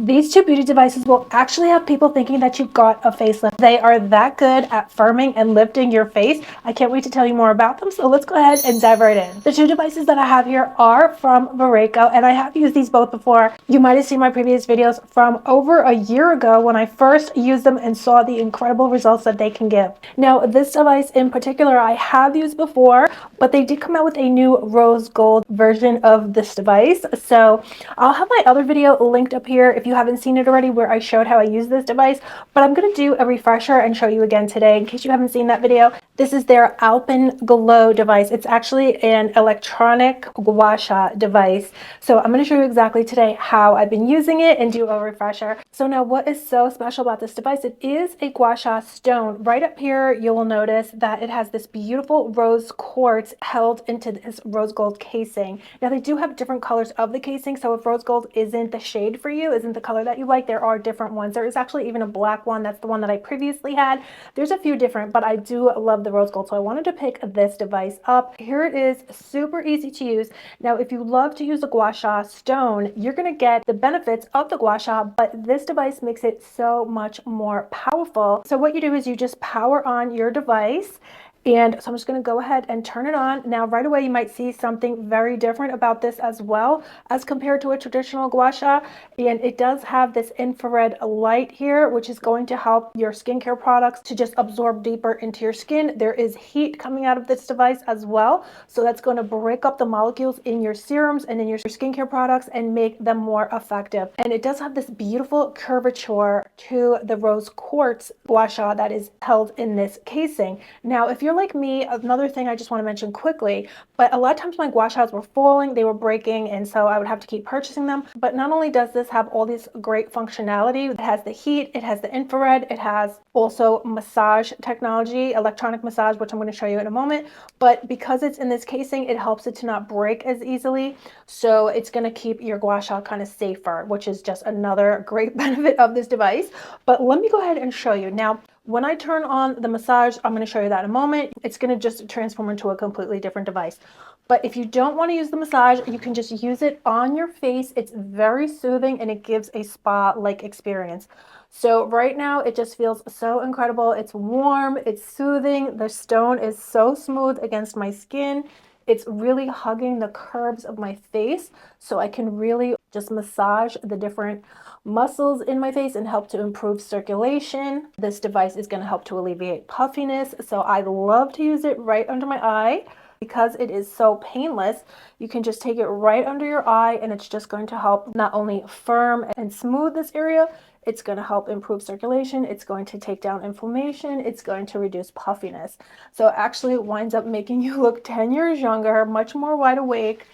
These two beauty devices will actually have people thinking that you've got a facelift. They are that good at firming and lifting your face. I can't wait to tell you more about them, so let's go ahead and dive right in. The two devices that I have here are from Vareco, and I have used these both before. You might have seen my previous videos from over a year ago when I first used them and saw the incredible results that they can give. Now, this device in particular I have used before, but they did come out with a new rose gold version of this device. So I'll have my other video linked up here if you haven't seen it already, where I showed how I use this device, but I'm going to do a refresher and show you again today in case you haven't seen that video. This is their Alpenglow device. It's actually an electronic gua sha device. So I'm going to show you exactly today how I've been using it and do a refresher. So now, what is so special about this device? It is a gua sha stone. Right up here, you will notice that it has this beautiful rose quartz held into this rose gold casing. Now, they do have different colors of the casing, so if rose gold isn't the shade for you, isn't the color that you like, there are different ones. There is actually even a black one. That's the one that I previously had. There's a few different, but I do love the rose gold, so I wanted to pick this device up. Here it is, super easy to use. Now, if you love to use a gua sha stone, you're going to get the benefits of the gua sha, but this device makes it so much more powerful. So what you do is you just power on your device. And so I'm just going to go ahead and turn it on. Now, right away, you might see something very different about this as well as compared to a traditional gua sha. And it does have this infrared light here, which is going to help your skincare products to just absorb deeper into your skin. There is heat coming out of this device as well. So that's going to break up the molecules in your serums and in your skincare products and make them more effective. And it does have this beautiful curvature to the rose quartz gua sha that is held in this casing. Now, if you're like me, another thing I just want to mention quickly, but a lot of times my gua shas were falling, they were breaking, and so I would have to keep purchasing them. But not only does this have all this great functionality, it has the heat, it has the infrared, it has also massage technology, electronic massage, which I'm going to show you in a moment. But because it's in this casing, it helps it to not break as easily. So it's going to keep your gua sha kind of safer, which is just another great benefit of this device. But let me go ahead and show you. Now, when I turn on the massage, I'm going to show you that in a moment. It's going to just transform into a completely different device. But if you don't want to use the massage, you can just use it on your face. It's very soothing and it gives a spa-like experience. So right now it just feels so incredible. It's warm, it's soothing. The stone is so smooth against my skin. It's really hugging the curves of my face, so I can really just massage the different muscles in my face and help to improve circulation. This device is going to help to alleviate puffiness, so I love to use it right under my eye. Because it is so painless, you can just take it right under your eye and it's just going to help not only firm and smooth this area, it's going to help improve circulation, it's going to take down inflammation, it's going to reduce puffiness. So actually it winds up making you look 10 years younger, much more wide awake.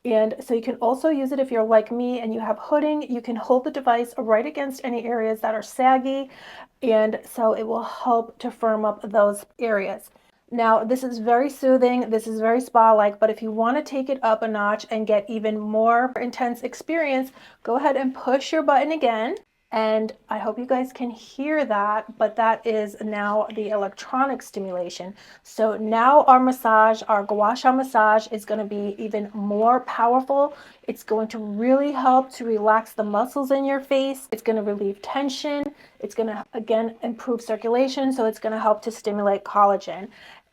And so you can also use it if you're like me and you have hooding. You can hold the device right against any areas that are saggy, and so it will help to firm up those areas. Now, this is very soothing, this is very spa-like, but if you want to take it up a notch and get even more intense experience, go ahead and push your button again. And I hope you guys can hear that, but that is now the electronic stimulation. So now our massage, our gua sha massage, is going to be even more powerful. It's going to really help to relax the muscles in your face. It's going to relieve tension. It's going to, again, improve circulation. So it's going to help to stimulate collagen.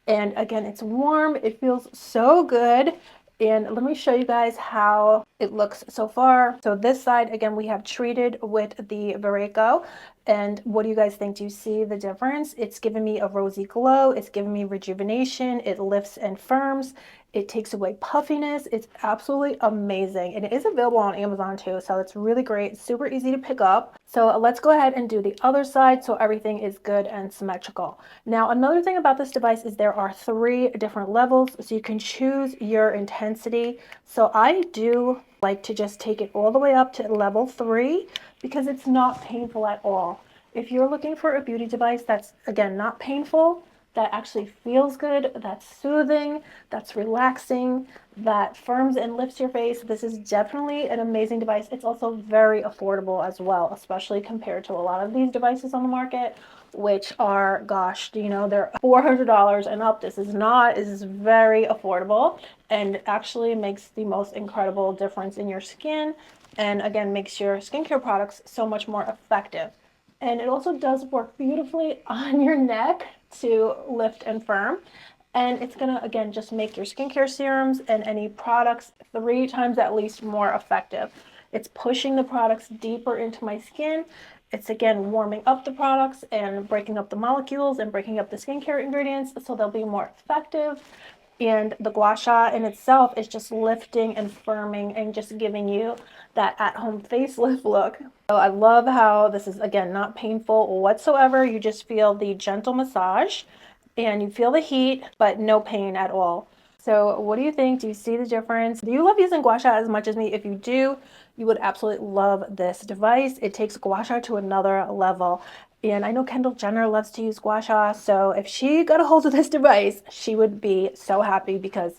And again, it's warm. It feels so good. And let me show you guys how it looks so far. So this side, again, we have treated with the Vareco. And what do you guys think? Do you see the difference? It's giving me a rosy glow. It's giving me rejuvenation. It lifts and firms. It takes away puffiness. It's absolutely amazing. And it is available on Amazon too. So it's really great. Super easy to pick up. So let's go ahead and do the other side so everything is good and symmetrical. Now, another thing about this device is there are 3 different levels. So you can choose your intensity. So I do like to just take it all the way up to level 3 because it's not painful at all. If you're looking for a beauty device that's, again, not painful, that actually feels good, that's soothing, that's relaxing, that firms and lifts your face, this is definitely an amazing device. It's also very affordable as well, especially compared to a lot of these devices on the market, which are, gosh, you know, they're $400 and up. This is not. This is very affordable and actually makes the most incredible difference in your skin and again makes your skincare products so much more effective. And it also does work beautifully on your neck to lift and firm. And it's gonna, again, just make your skincare serums and any products 3 times at least more effective. It's pushing the products deeper into my skin. It's, again, warming up the products and breaking up the molecules and breaking up the skincare ingredients so they'll be more effective. And the gua sha in itself is just lifting and firming and just giving you that at-home facelift look. So I love how this is, again, not painful whatsoever. You just feel the gentle massage and you feel the heat, but no pain at all. So what do you think? Do you see the difference? Do you love using gua sha as much as me? If you do, you would absolutely love this device. It takes gua sha to another level. And I know Kendall Jenner loves to use gua sha, so if she got a hold of this device, she would be so happy because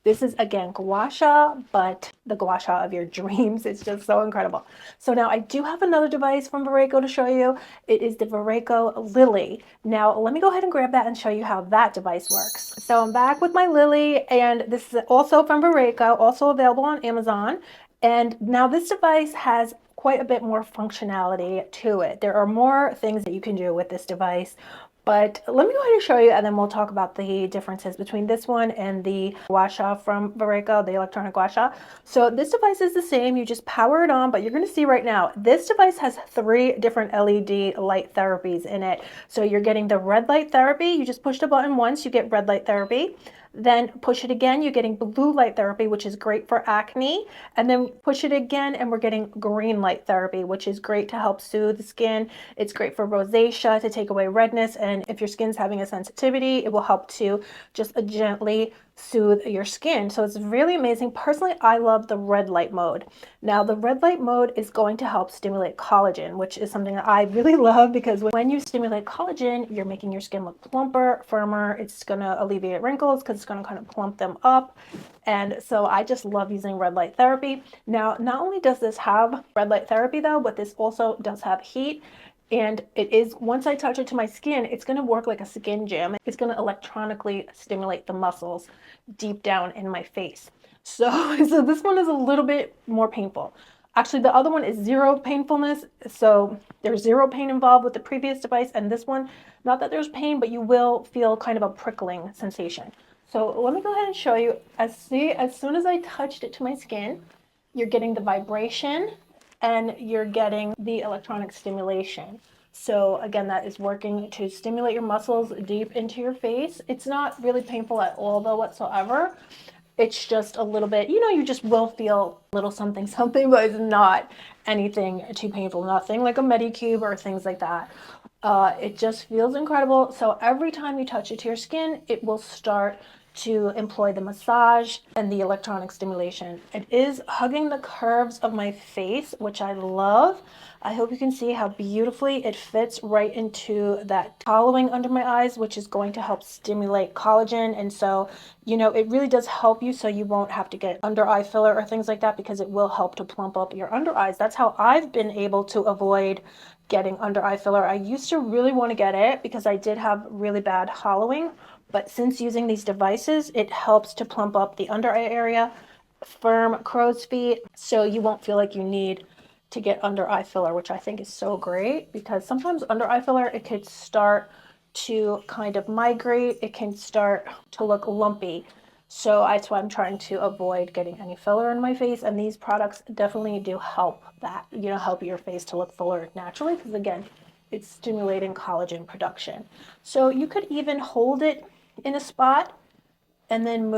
this is, again, gua sha, but the gua sha of your dreams. It's just so incredible. So now I do have another device from Vareco to show you. It is the Vareco Lily. Now let me go ahead and grab that and show you how that device works. So I'm back with my Lily, and this is also from Vareco, also available on Amazon. And now this device has quite a bit more functionality to it. There are more things that you can do with this device. But let me go ahead and show you, and then we'll talk about the differences between this one and the gua sha from Vareco, the electronic gua sha. So this device is the same. You just power it on, but you're going to see right now, this device has 3 different LED light therapies in it. So you're getting the red light therapy. You just push the button once, you get red light therapy. Then push it again, you're getting blue light therapy, which is great for acne. And then push it again, and we're getting green light therapy, which is great to help soothe the skin. It's great for rosacea, to take away redness. And if your skin's having a sensitivity, it will help to just gently soothe your skin. So it's really amazing. Personally, I love the red light mode. Now, the red light mode is going to help stimulate collagen, which is something that I really love, because when you stimulate collagen, you're making your skin look plumper, firmer. It's going to alleviate wrinkles because it's going to kind of plump them up. And so I just love using red light therapy. Now, not only does this have red light therapy though, but this also does have heat. And it is, once I touch it to my skin, it's going to work like a skin gym. It's going to electronically stimulate the muscles deep down in my face. So this one is a little bit more painful. Actually, the other one is zero painfulness. So there's zero pain involved with the previous device. And this one, not that there's pain, but you will feel kind of a prickling sensation. So let me go ahead and show you. As soon as I touched it to my skin, you're getting the vibration and you're getting the electronic stimulation. So again, that is working to stimulate your muscles deep into your face. It's not really painful at all though whatsoever. It's just a little bit, you just will feel a little something, something, but it's not anything too painful, nothing like a Medicube or things like that. It just feels incredible. So every time you touch it to your skin, it will start to employ the massage and the electronic stimulation. It is hugging the curves of my face, which I love. I hope you can see how beautifully it fits right into that hollowing under my eyes, which is going to help stimulate collagen. And so, it really does help you so you won't have to get under eye filler or things like that, because it will help to plump up your under eyes. That's how I've been able to avoid getting under eye filler. I used to really want to get it because I did have really bad hollowing, but since using these devices, it helps to plump up the under eye area, firm crow's feet, so you won't feel like you need to get under eye filler, which I think is so great, because sometimes under eye filler, it could start to kind of migrate. It can start to look lumpy. So that's why I'm trying to avoid getting any filler in my face. And these products definitely do help that, help your face to look fuller naturally, because again, it's stimulating collagen production. So you could even hold it in a spot and then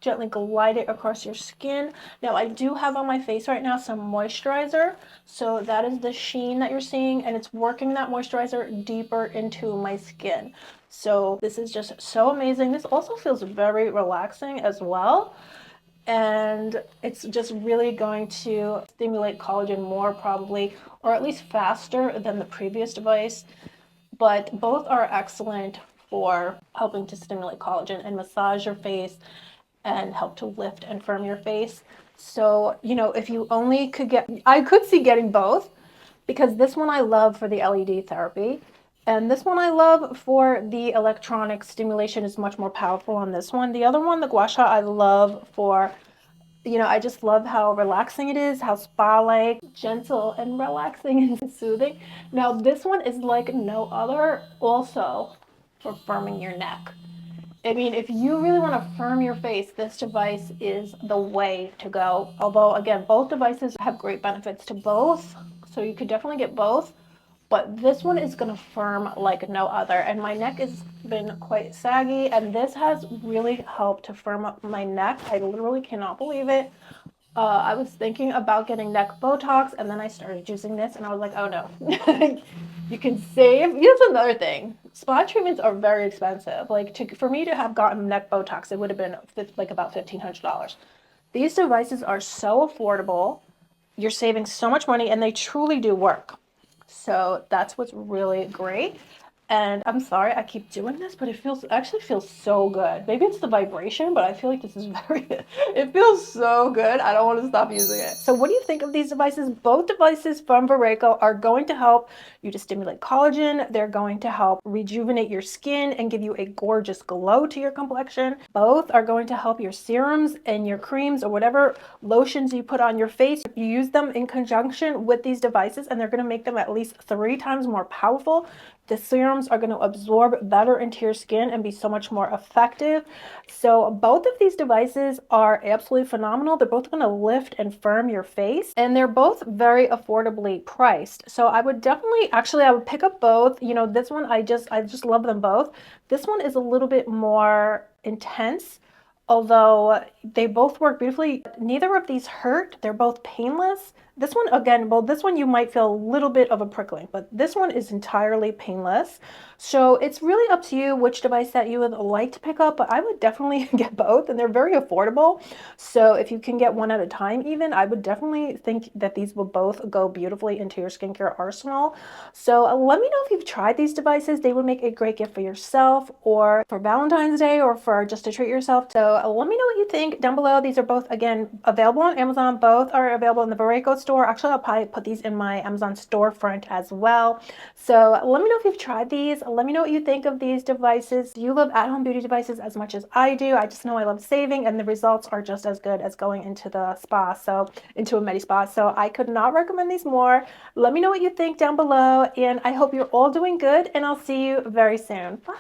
gently glide it across your skin. Now I do have on my face right now some moisturizer. So that is the sheen that you're seeing, and it's working that moisturizer deeper into my skin. So this is just so amazing. This also feels very relaxing as well. And it's just really going to stimulate collagen more probably, or at least faster than the previous device. But both are excellent for helping to stimulate collagen and massage your face and help to lift and firm your face. So, if you only could I could see getting both, because this one I love for the LED therapy. And this one I love for the electronic stimulation, is much more powerful on this one. The other one, the gua sha, I love for I just love how relaxing it is, how spa-like, gentle and relaxing and soothing. Now this one is like no other also for firming your neck. I mean, if you really want to firm your face, this device is the way to go. Although, again, both devices have great benefits to both, so you could definitely get both. But this one is going to firm like no other. And my neck has been quite saggy, and this has really helped to firm up my neck. I literally cannot believe it. I was thinking about getting neck Botox, and then I started using this, and I was like, oh no. You can save. Here's another thing. Spa treatments are very expensive. Like for me to have gotten neck Botox, it would have been like about $1,500. These devices are so affordable. You're saving so much money, and they truly do work. So that's what's really great. And I'm sorry I keep doing this, but actually feels so good. Maybe it's the vibration, but I feel like this is it feels so good. I don't want to stop using it. So what do you think of these devices? Both devices from Vareco are going to help you to stimulate collagen. They're going to help rejuvenate your skin and give you a gorgeous glow to your complexion. Both are going to help your serums and your creams or whatever lotions you put on your face. You use them in conjunction with these devices, and they're going to make them at least 3 times more powerful. The serums are going to absorb better into your skin and be so much more effective. So both of these devices are absolutely phenomenal. They're both going to lift and firm your face, and they're both very affordably priced. So I would definitely, actually, I would pick up both. This one, I just love them both. This one is a little bit more intense, although they both work beautifully. Neither of these hurt. They're both painless. This one, again, well, this one you might feel a little bit of a prickling, but this one is entirely painless. So it's really up to you which device that you would like to pick up, but I would definitely get both, and they're very affordable. So if you can get one at a time even, I would definitely think that these will both go beautifully into your skincare arsenal. So let me know if you've tried these devices. They would make a great gift for yourself or for Valentine's Day or for just to treat yourself. So let me know what you think down below. These are both, again, available on Amazon. Both are available in the Vareco store. Actually, I'll probably put these in my Amazon storefront as well. So let me know if you've tried these. Let me know what you think of these devices. Do you love at-home beauty devices as much as I do? I just know I love saving, and the results are just as good as going into the spa, so into a medi spa. So I could not recommend these more. Let me know what you think down below, and I hope you're all doing good, and I'll see you very soon. Bye.